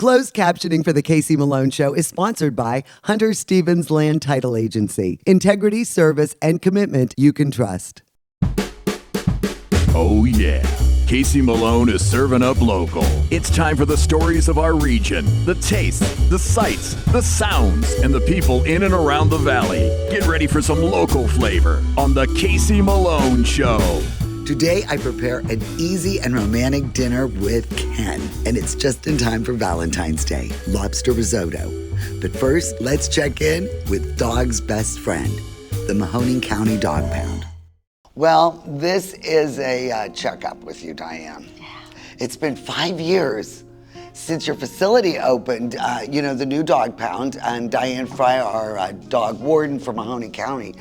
Closed captioning for The Casey Malone Show is sponsored by Hunter Stevens Land Title Agency. Integrity, service, and commitment you can trust. Oh yeah, Casey Malone is serving up local. It's time for the stories of our region, the tastes, the sights, the sounds, and the people in and around the valley. Get ready for some local flavor on The Casey Malone Show. Today, I prepare an easy and romantic dinner with Ken, and it's just in time for Valentine's Day, lobster risotto. But first, let's check in with Dog's best friend, the Mahoning County Dog Pound. Well, this is a checkup with you, Diane. Yeah. It's been 5 years since your facility opened, the new Dog Pound, and Diane Fry, our dog warden for Mahoning County.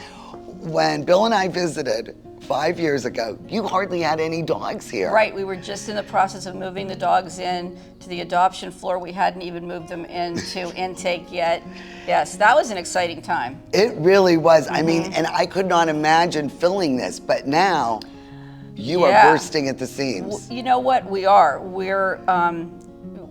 When Bill and I visited 5 years ago, you hardly had any dogs here. Right, we were just in the process of moving the dogs in to the adoption floor. We hadn't even moved them into intake yet. Yes, that was an exciting time. It really was. I mean, and I could not imagine filling this, but now you are bursting at the seams. You know what, we are. We're,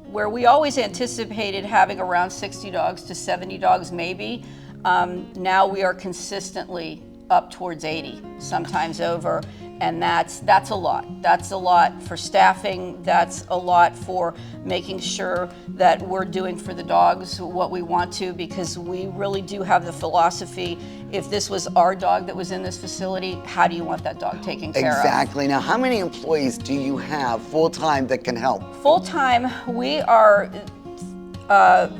where we always anticipated having around 60 dogs to 70 dogs maybe, now we are consistently up towards 80, sometimes over, and that's a lot. That's a lot for staffing, that's a lot for making sure that we're doing for the dogs what we want to, because we really do have the philosophy, if this was our dog that was in this facility, how do you want that dog taken care of? Exactly. Now, how many employees do you have full-time that can help? Full-time, we are,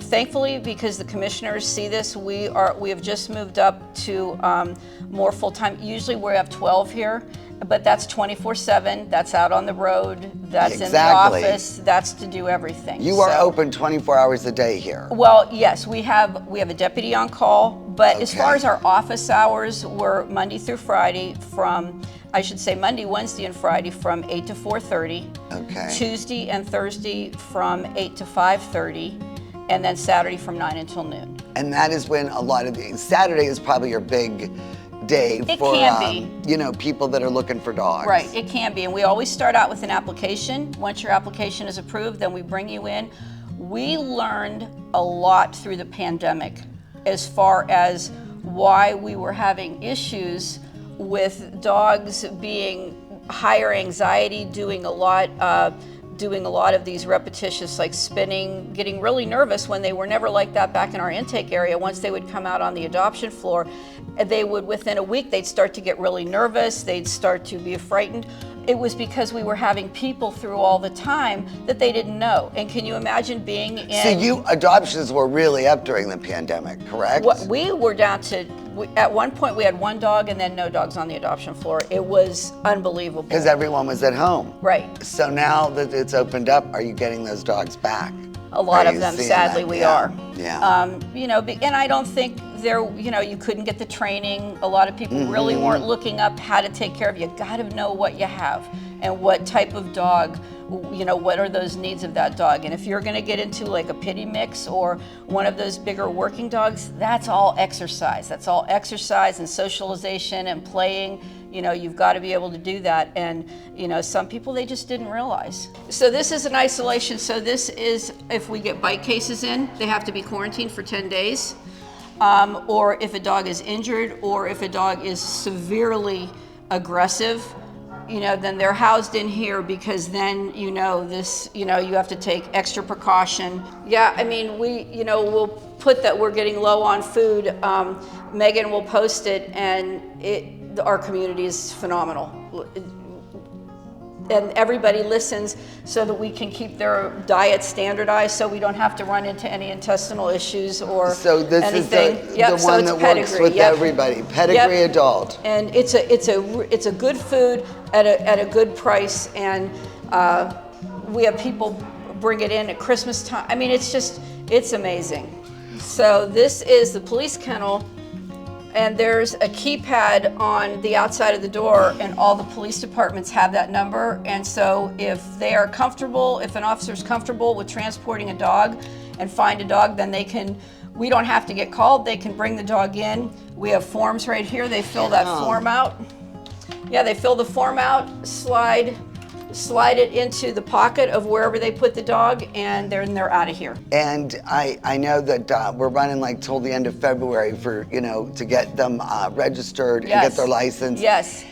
thankfully, because the commissioners see this, we have just moved up to more full-time. Usually we have 12 here, but that's 24/7. That's out on the road. That's in the office. That's to do everything. You are open 24 hours a day here. Well, yes, we have a deputy on call, but as far as our office hours, we're Monday through Friday from, I should say Monday, Wednesday, and Friday from 8 to 4:30. Okay. Tuesday and Thursday from 8 to 5:30. And then Saturday from 9 until noon. And that is when a lot of Saturday is probably your big day for people that are looking for dogs. Right, it can be. And we always start out with an application. Once your application is approved, then we bring you in. We learned a lot through the pandemic as far as why we were having issues with dogs being higher anxiety, doing a lot of these repetitious, like spinning, getting really nervous when they were never like that back in our intake area. Once they would come out on the adoption floor, they would, within a week, they'd start to get really nervous, they'd start to be frightened. It was because we were having people through all the time that they didn't know. And can you imagine being in... So adoptions were really up during the pandemic, correct? We were down to, at one point we had one dog and then no dogs on the adoption floor. It was unbelievable. Because everyone was at home. Right. So now that it's opened up, are you getting those dogs back? A lot of them, sadly, we are. Yeah. And I don't think you couldn't get the training. A lot of people really weren't looking up how to take care of you. You gotta know what you have and what type of dog, what are those needs of that dog. And if you're gonna get into like a pity mix or one of those bigger working dogs, that's all exercise. That's all exercise and socialization and playing. You've got to be able to do that. And, some people, they just didn't realize. So this is an isolation. So this is, if we get bite cases in, they have to be quarantined for 10 days. Or if a dog is injured or if a dog is severely aggressive, then they're housed in here because then, you have to take extra precaution. Yeah, I mean, we'll put that we're getting low on food. Megan will post it, and our community is phenomenal. And everybody listens so that we can keep their diet standardized so we don't have to run into any intestinal issues or anything. So this is the one that works with everybody, Pedigree Adult. And it's a good food at a good price, and we have people bring it in at Christmas time. I mean, it's amazing. So this is the police kennel. And there's a keypad on the outside of the door, and all the police departments have that number. And so if they are comfortable, if an officer's comfortable with transporting a dog and find a dog, then we don't have to get called. They can bring the dog in. We have forms right here. They fill that form out. Yeah, they fill the form out, slide slide it into the pocket of wherever they put the dog, and they're out of here. And I know that we're running like till the end of February for, to get them registered and get their license. Yes.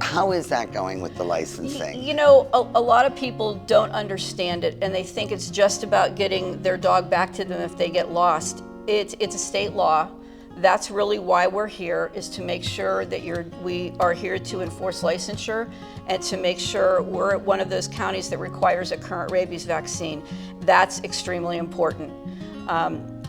How is that going with the licensing? A lot of people don't understand it, and they think it's just about getting their dog back to them if they get lost. It's a state law. That's really why we're here, is to make sure that we are here to enforce licensure and to make sure we're one of those counties that requires a current rabies vaccine. That's extremely important.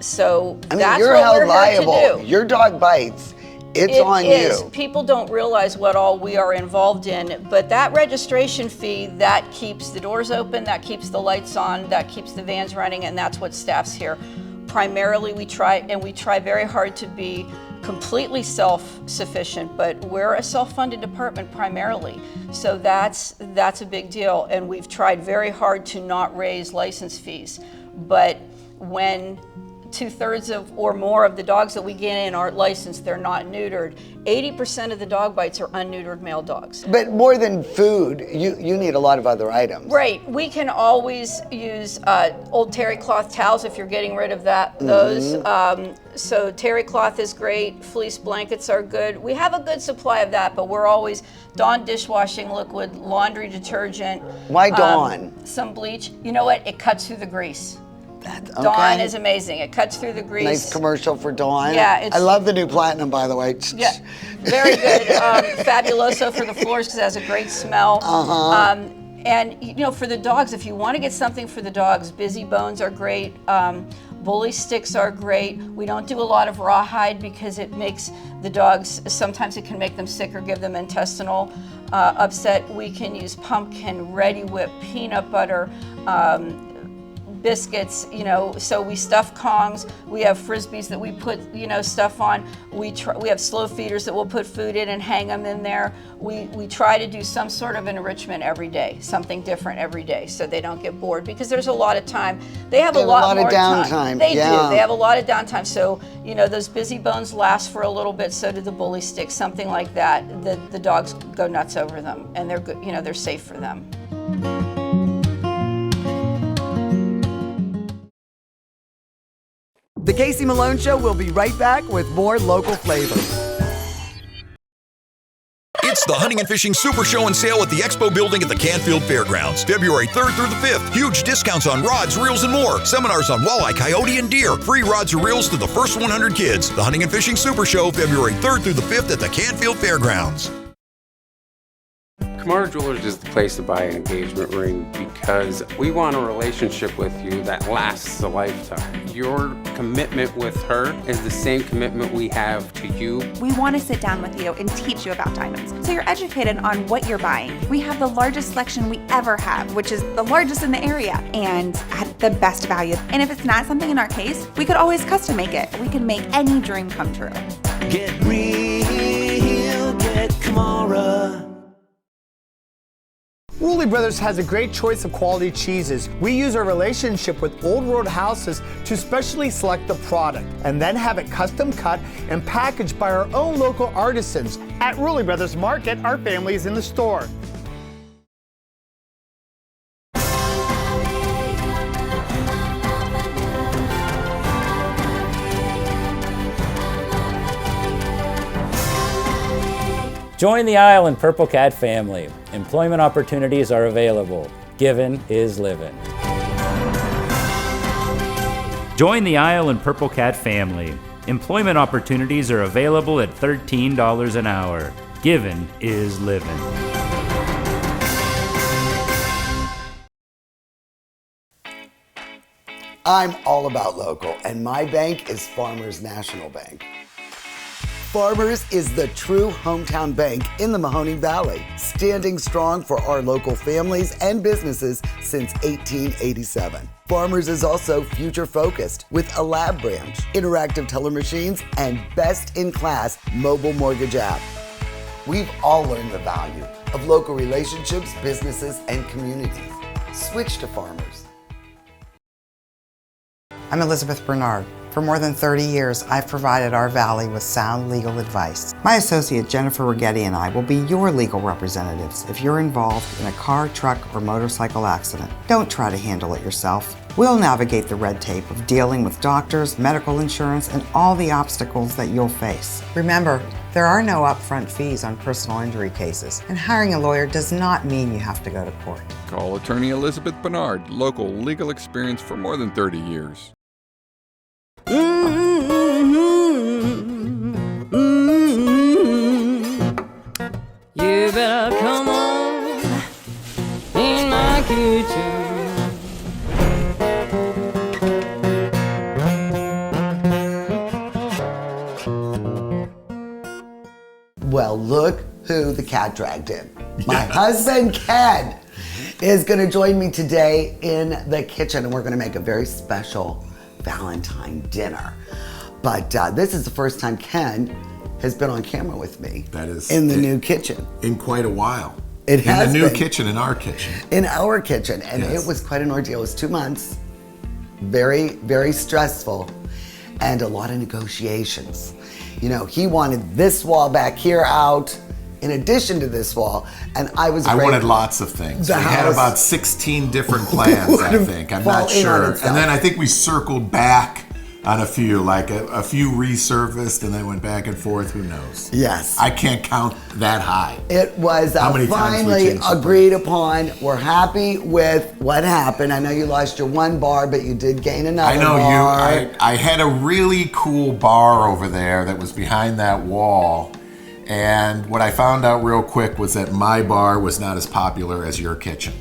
So that's you're what held we're liable. here to do. Your dog bites. It's on you. People don't realize what all we are involved in, but that registration fee, that keeps the doors open, that keeps the lights on, that keeps the vans running, and that's what staff's here. Primarily, we try very hard to be completely self-sufficient, but we're a self-funded department primarily. So that's a big deal, and we've tried very hard to not raise license fees. But when 2/3 or more of the dogs that we get in aren't licensed, they're not neutered. 80% of the dog bites are unneutered male dogs. But more than food, you need a lot of other items. Right. We can always use old terry cloth towels if you're getting rid of those. So terry cloth is great. Fleece blankets are good. We have a good supply of that, but we're always Dawn dishwashing liquid, laundry detergent. Why Dawn? Some bleach. You know what? It cuts through the grease. Okay. Dawn is amazing. It cuts through the grease. Nice commercial for Dawn. Yeah, I love the new Platinum, by the way. Yeah, very good. Fabuloso for the floors because it has a great smell. And for the dogs, if you want to get something for the dogs, Busy Bones are great. Bully sticks are great. We don't do a lot of rawhide because it makes the dogs, sometimes it can make them sick or give them intestinal upset. We can use pumpkin, Ready Whip, peanut butter, biscuits, so we stuff Kongs. We have Frisbees that we put, stuff on. We have slow feeders that we'll put food in and hang them in there. We try to do some sort of enrichment every day, something different every day, so they don't get bored, because there's a lot of time. They have a lot more of downtime. They do. They have a lot of downtime. So, those Busy Bones last for a little bit. So do the Bully Sticks, something like that. The dogs go nuts over them, and they're good. They're safe for them. The Casey Malone Show will be right back with more local flavor. It's the Hunting and Fishing Super Show and Sale at the Expo Building at the Canfield Fairgrounds. February 3rd through the 5th. Huge discounts on rods, reels, and more. Seminars on walleye, coyote, and deer. Free rods or reels to the first 100 kids. The Hunting and Fishing Super Show, February 3rd through the 5th at the Canfield Fairgrounds. Kamara Jewelers is the place to buy an engagement ring because we want a relationship with you that lasts a lifetime. Your commitment with her is the same commitment we have to you. We want to sit down with you and teach you about diamonds, so you're educated on what you're buying. We have the largest selection we ever have, which is the largest in the area, and at the best value. And if it's not something in our case, we could always custom make it. We can make any dream come true. Get real, get Kamara. Rulli Brothers has a great choice of quality cheeses. We use our relationship with Old Road Houses to specially select the product and then have it custom cut and packaged by our own local artisans. At Rulli Brothers Market, our family is in the store. Join the Isle and Purple Cat family. Employment opportunities are available. Given is living. Join the Isle and Purple Cat family. Employment opportunities are available at $13 an hour. Given is living. I'm all about local, and my bank is Farmers National Bank. Farmers is the true hometown bank in the Mahoning Valley, standing strong for our local families and businesses since 1887. Farmers is also future-focused with a lab branch, interactive teller machines, and best-in-class mobile mortgage app. We've all learned the value of local relationships, businesses, and communities. Switch to Farmers. I'm Elizabeth Bernard. For more than 30 years, I've provided our Valley with sound legal advice. My associate Jennifer Rigetti and I will be your legal representatives if you're involved in a car, truck, or motorcycle accident. Don't try to handle it yourself. We'll navigate the red tape of dealing with doctors, medical insurance, and all the obstacles that you'll face. Remember, there are no upfront fees on personal injury cases, and hiring a lawyer does not mean you have to go to court. Call attorney Elizabeth Bernard, local legal experience for more than 30 years. You better come on in my kitchen. Well, look who the cat dragged in. My husband, Ken, is going to join me today in the kitchen, and we're going to make a very special Valentine dinner. But this is the first time Ken has been on camera with me. That is in the new kitchen. In quite a while. It has in the new been. kitchen, in our kitchen. In our kitchen, and Yes. it was quite an ordeal. It was 2 months, very, very stressful, and a lot of negotiations. You know, he wanted this wall back here out, in addition to this wall, and I was I afraid wanted lots of things. the We had house about 16 different plans, I think. I'm fall not in on sure. itself. And then I think we circled back on a few, like a few resurfaced and then went back and forth. Who knows? Yes. I can't count that high. It was How many times we finally changed the agreed upon. We're happy with what happened. I know you lost your one bar, but you did gain another I know bar. I had a really cool bar over there that was behind that wall. And what I found out real quick was that my bar was not as popular as your kitchen.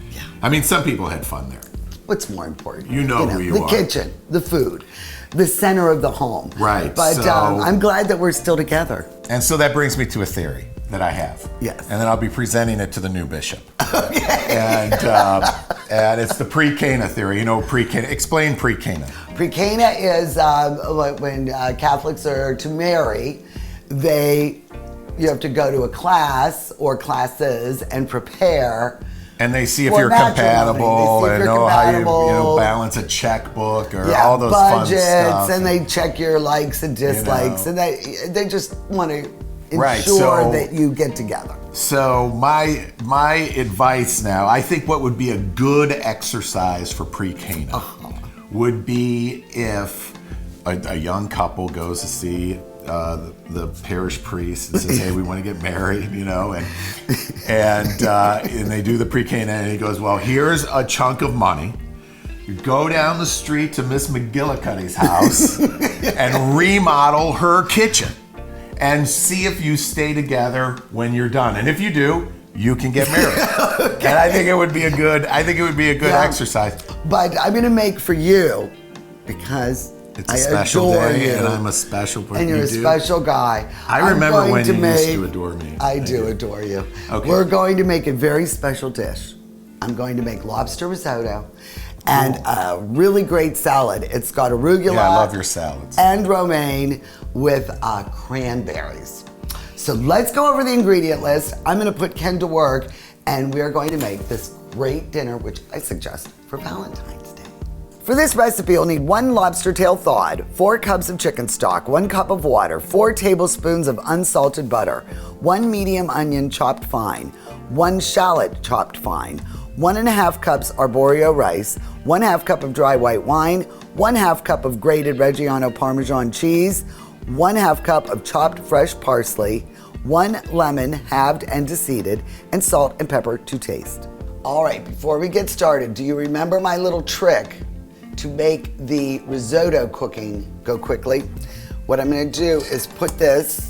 Yeah. I mean, some people had fun there. What's more important? You know who you the are. kitchen, the food, the center of the home. Right, But so- I'm glad that we're still together. And so that brings me to a theory that I have. Yes. And then I'll be presenting it to the new bishop. Okay. And it's the pre-Cana theory. You know, pre-Cana. Explain pre-Cana. Pre-Cana is when Catholics are to marry, you have to go to a class or classes and prepare. And they see if for you're matrimony. compatible They see if and you're know how you compatible. balance a checkbook or all those fun budgets, stuff. and they check your likes and dislikes, know. and they just want to ensure Right, so- that you get together. So my advice now, I think what would be a good exercise for pre-Cana would be if a young couple goes to see the parish priest and says, "Hey, we want to get married," you know, and they do the pre-Cana, and he goes, "Well, here's a chunk of money. You go down the street to Miss McGillicuddy's house and remodel her kitchen, and see if you stay together when you're done. And if you do, you can get married." Okay. And I think it would be a good exercise. But I'm going to make for you because It's a special adore day, you. and I'm a special person. And you're a special guy. I remember I'm when going you to used to adore me. I do adore you. Okay. We're going to make a very special dish. I'm going to make lobster risotto and a really great salad. It's got arugula. Yeah, I love your salads. And romaine with cranberries. So let's go over the ingredient list. I'm going to put Ken to work, and we're going to make this great dinner, which I suggest for Valentine's Day. For this recipe, you'll need 1 lobster tail thawed, 4 cups of chicken stock, 1 cup of water, 4 tablespoons of unsalted butter, 1 medium onion chopped fine, 1 shallot chopped fine, 1.5 cups arborio rice, 1/2 cup of dry white wine, 1/2 cup of grated Reggiano Parmesan cheese, 1/2 cup of chopped fresh parsley, 1 lemon halved and deseeded, and salt and pepper to taste. All right, before we get started, do you remember my little trick to make the risotto cooking go quickly? What I'm going to do is put this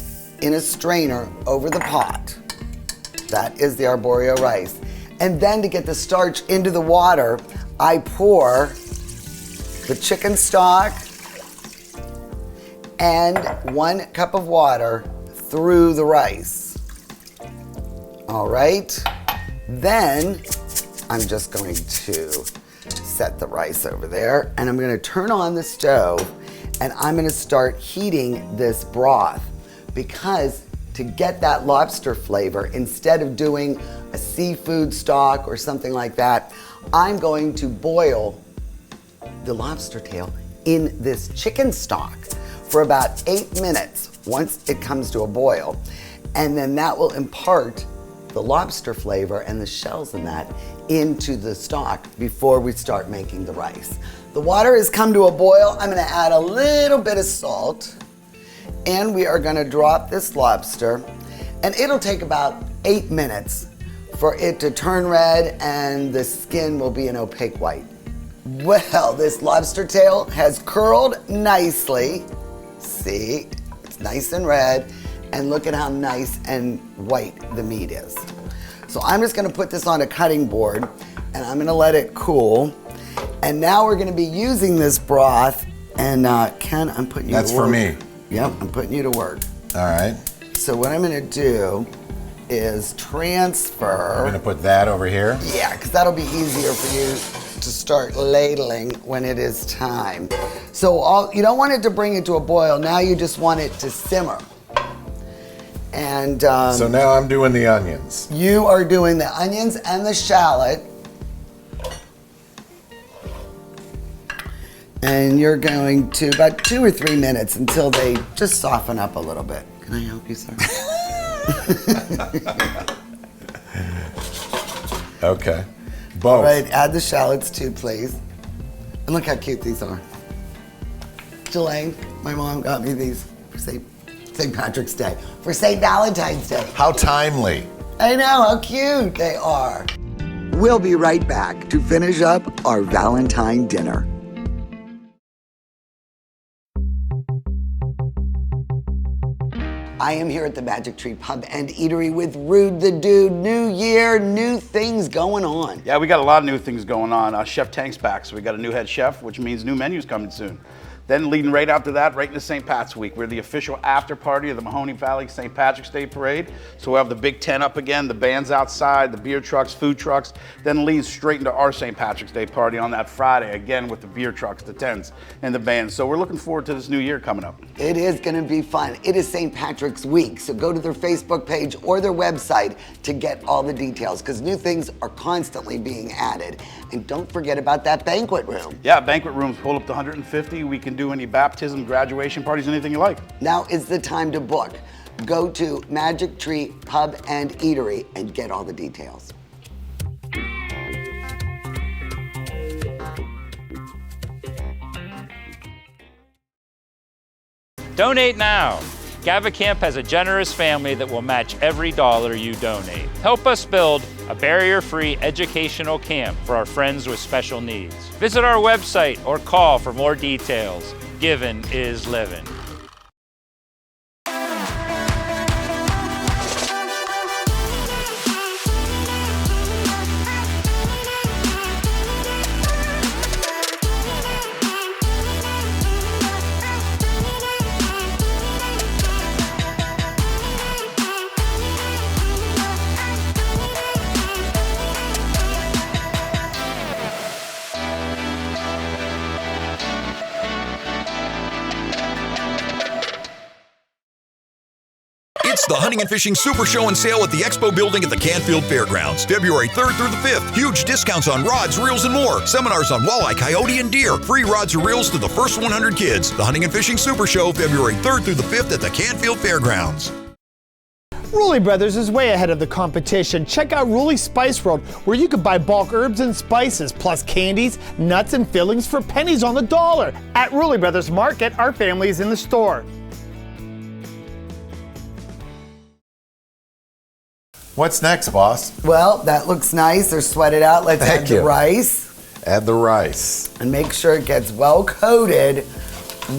in a strainer over the pot. That is the arborio rice. And then to get the starch into the water, I pour the chicken stock and 1 cup of water through the rice. All right. Then I'm just going to set the rice over there, and I'm going to turn on the stove, and I'm going to start heating this broth, because to get that lobster flavor, instead of doing a seafood stock or something like that, I'm going to boil the lobster tail in this chicken stock for about 8 minutes once it comes to a boil. And then that will impart the lobster flavor and the shells in that into the stock before we start making the rice. The water has come to a boil. I'm gonna add a little bit of salt, and we are gonna drop this lobster, and it'll take about 8 minutes for it to turn red and the skin will be an opaque white. Well, this lobster tail has curled nicely. See, it's nice and red, and look at how nice and white the meat is. So I'm just gonna put this on a cutting board, and I'm gonna let it cool. And now we're gonna be using this broth, and Ken, I'm putting you to work. That's for me. Yep, I'm putting you to work. All right. So what I'm gonna do is transfer. I'm gonna put that over here. Yeah, because that'll be easier for you to start ladling when it is time. So you don't want it to bring it to a boil. Now you just want it to simmer. And so now I'm doing the onions. You are doing the onions and the shallot. And you're going to about 2 or 3 minutes until they just soften up a little bit. Can I help you, sir? Okay. Both. All right, add the shallots too, please. And look how cute these are. Jelaine, my mom got me these for St. Patrick's Day, for St. Valentine's Day. How timely. I know, how cute they are. We'll be right back to finish up our Valentine dinner. I am here at the Magic Tree Pub and Eatery with Rude the Dude. New year, new things going on. Yeah, we got a lot of new things going on. Chef Tank's back, so we got a new head chef, which means new menus coming soon. Then leading right after that, right into St. Pat's Week. We're the official after party of the Mahoney Valley St. Patrick's Day Parade. So we'll have the big tent up again, the band's outside, the beer trucks, food trucks, then leads straight into our St. Patrick's Day party on that Friday, again with the beer trucks, the tents, and the band. So we're looking forward to this new year coming up. It is gonna be fun. It is St. Patrick's Week, so go to their Facebook page or their website to get all the details, because new things are constantly being added. And don't forget about that banquet room. Yeah, banquet rooms full up to 150. We can do any baptism, graduation parties, anything you like. Now is the time to book. Go to Magic Tree Pub and Eatery and get all the details. Donate now. GavaCamp has a generous family that will match every dollar you donate. Help us build a barrier-free educational camp for our friends with special needs. Visit our website or call for more details. Giving is living. It's the Hunting and Fishing Super Show and Sale at the Expo Building at the Canfield Fairgrounds, February 3rd through the 5th. Huge discounts on rods, reels, and more. Seminars on walleye, coyote, and deer. Free rods or reels to the first 100 kids. The Hunting and Fishing Super Show, February 3rd through the 5th at the Canfield Fairgrounds. Rulli Brothers is way ahead of the competition. Check out Rulli Spice World, where you can buy bulk herbs and spices, plus candies, nuts, and fillings for pennies on the dollar. At Rulli Brothers Market, our family is in the store. What's next, boss? Well, that looks nice. They're sweated out. Let's add the rice. Add the rice. And make sure it gets well coated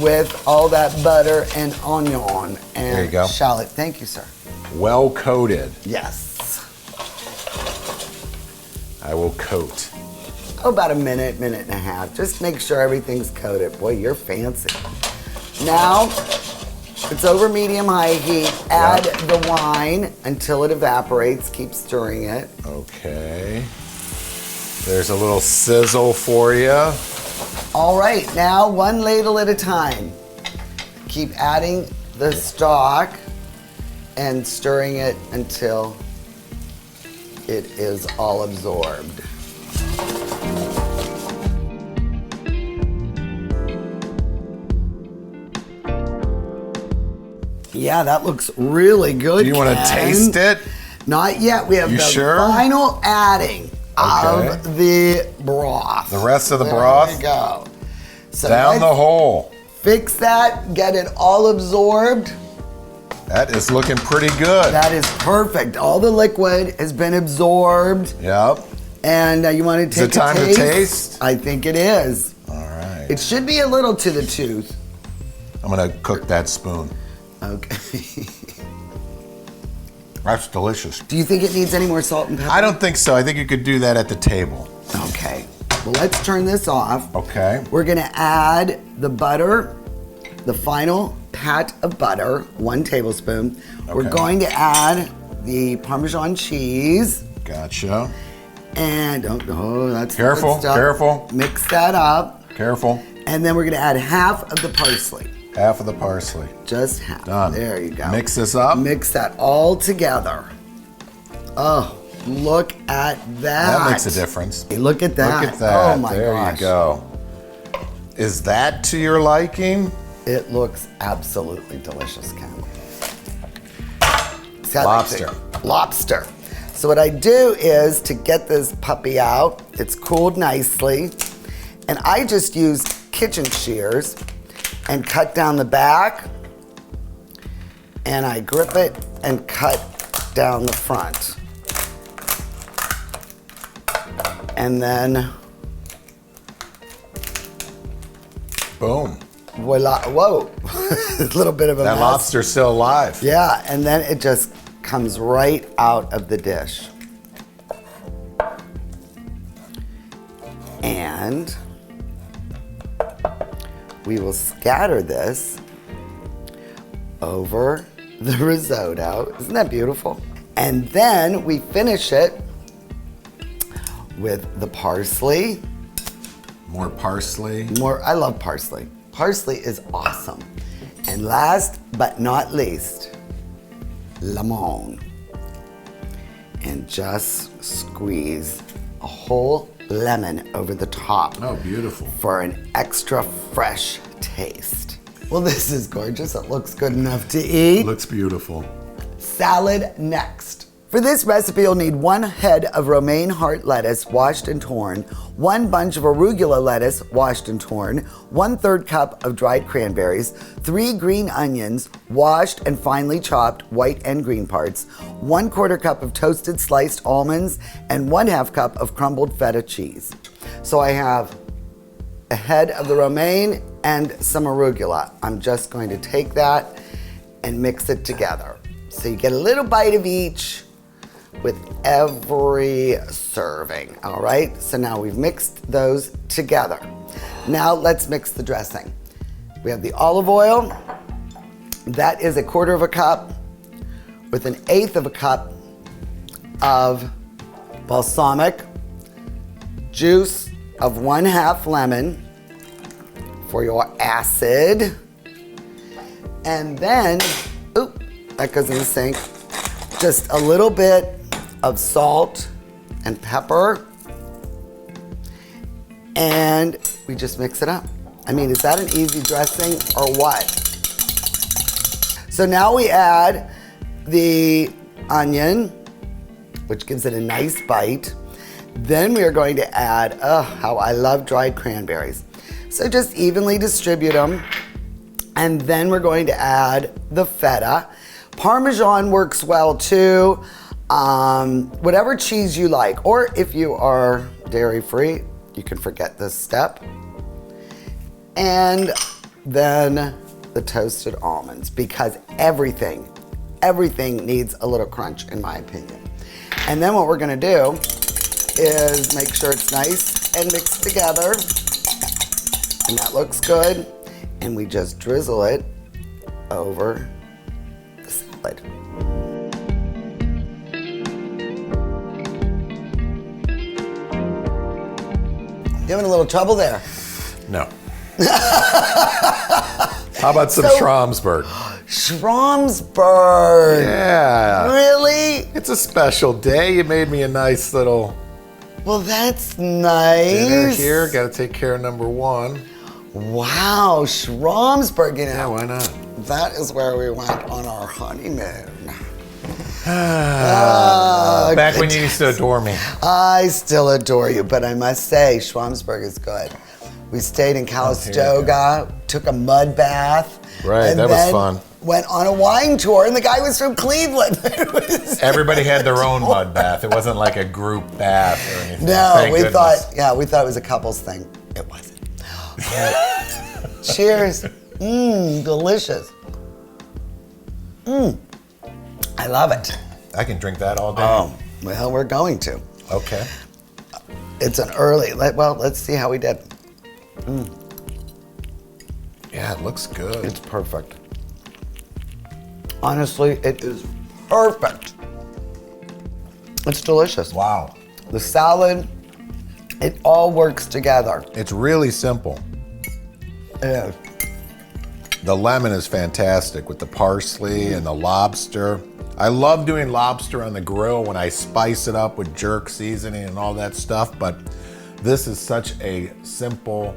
with all that butter and onion and there you go. Shallot. Thank you, sir. Well coated. Yes. I will coat. Oh, about a minute, minute and a half. Just make sure everything's coated. Boy, you're fancy. Now, it's over medium-high heat. Add the wine until it evaporates. Keep stirring it. Okay. There's a little sizzle for you. All right, now one ladle at a time. Keep adding the stock and stirring it until it is all absorbed. Yeah, that looks really good. Do you want to taste it? Not yet. We have You the sure? final adding Okay. of the broth. The rest of the There broth? we go. So Down the let's hole. fix that, get it all absorbed. That is looking pretty good. That is perfect. All the liquid has been absorbed. Yep. And you want to take Is it time a to taste? taste? I think it is. All right. It should be a little to the tooth. I'm gonna cook that spoon. Okay. That's delicious. Do you think it needs any more salt and pepper? I don't think so. I think you could do that at the table. Okay. Well, let's turn this off. Okay. We're gonna add the butter, the final pat of butter, 1 tablespoon. We're Okay. going to add the Parmesan cheese. Gotcha. And, oh, that's the Careful, good stuff. careful. Mix that up. Careful. And then we're gonna add half of the parsley. Half of the parsley. Just half. Done. There you go. Mix this up. Mix that all together. Oh, look at that. That makes a difference. Hey, look at that. Look at that. Oh my there gosh. you go. Is that to your liking? It looks absolutely delicious, Ken. It's got Lobster. Lobster. So what I do is to get this puppy out, it's cooled nicely, and I just use kitchen shears and cut down the back, and I grip it and cut down the front. And then, Boom. voila, whoa, a little bit of a That mess. lobster's still alive. Yeah, and then it just comes right out of the dish. And we will scatter this over the risotto. Isn't that beautiful? And then we finish it with the parsley. More parsley. I love parsley. Parsley is awesome. And last but not least, lemon. And just squeeze a whole lemon over the top. Oh, beautiful. For an extra fresh taste. Well, this is gorgeous. It looks good enough to eat. Looks beautiful. Salad next. For this recipe, you'll need 1 head of romaine heart lettuce washed and torn, 1 bunch of arugula lettuce washed and torn, 1/3 cup of dried cranberries, 3 green onions washed and finely chopped, white and green parts, 1/4 cup of toasted sliced almonds, and 1/2 cup of crumbled feta cheese. So I have a head of the romaine and some arugula. I'm just going to take that and mix it together. So you get a little bite of each with every serving, all right? So now we've mixed those together. Now let's mix the dressing. We have the olive oil. That is 1/4 cup with 1/8 cup of balsamic, juice of 1/2 lemon for your acid. And then, oop, that goes in the sink. Just a little bit of salt and pepper, and we just mix it up. I mean, is that an easy dressing or what? So now we add the onion, which gives it a nice bite. Then we are going to add, oh, how I love dried cranberries. So just evenly distribute them. And then we're going to add the feta. Parmesan works well too. Whatever cheese you like, or if you are dairy-free, you can forget this step. And then the toasted almonds, because everything needs a little crunch in my opinion. And then what we're gonna do is make sure it's nice and mixed together. And that looks good. And we just drizzle it over the salad. You having a little trouble there? No. How about some Schramsberg? Schramsberg. Yeah. Really? It's a special day. You made me a nice little Well, that's nice. dinner here. Got to take care of number 1. Wow, Schramsberg, Yeah, why not? That is where we went on our honeymoon. Back when you used to adore me. I still adore you, but I must say, Schramsberg is good. We stayed in Calistoga, took a mud bath. Right, and that was then fun. Went on a wine tour, and the guy was from Cleveland. Everybody had their own mud bath. It wasn't like a group bath or anything. No, Thank we goodness. thought it was a couples thing. It wasn't. Cheers. Delicious. I love it. I can drink that all day. Oh, well, we're going to. Okay. It's an early, let's see how we did. Yeah, it looks good. It's perfect. Honestly, it is perfect. It's delicious. Wow. The salad, it all works together. It's really simple. Yeah. The lemon is fantastic with the parsley and the lobster. I love doing lobster on the grill when I spice it up with jerk seasoning and all that stuff, but this is such a simple.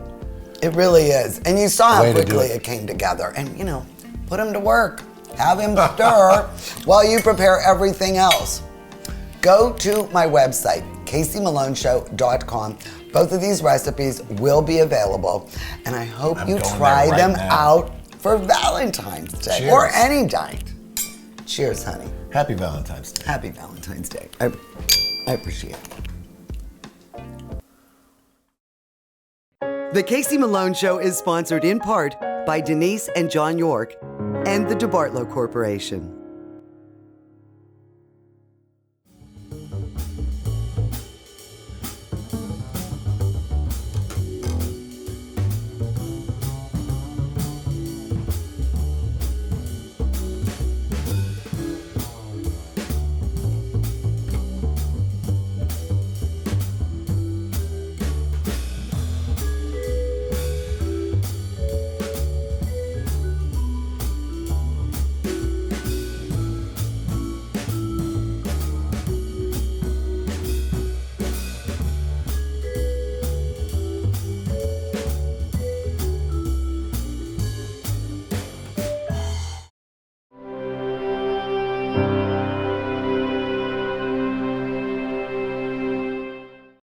It really is. And you saw how way to do quickly it. it came together. And, put him to work. Have him stir while you prepare everything else. Go to my website, CaseyMaloneShow.com. Both of these recipes will be available, and I hope you try them out for Valentine's Day. Cheers. Or any night. Cheers, honey. Happy Valentine's Day. Happy Valentine's Day. I appreciate it. The Casey Malone Show is sponsored in part by Denise and John York and the DeBartolo Corporation.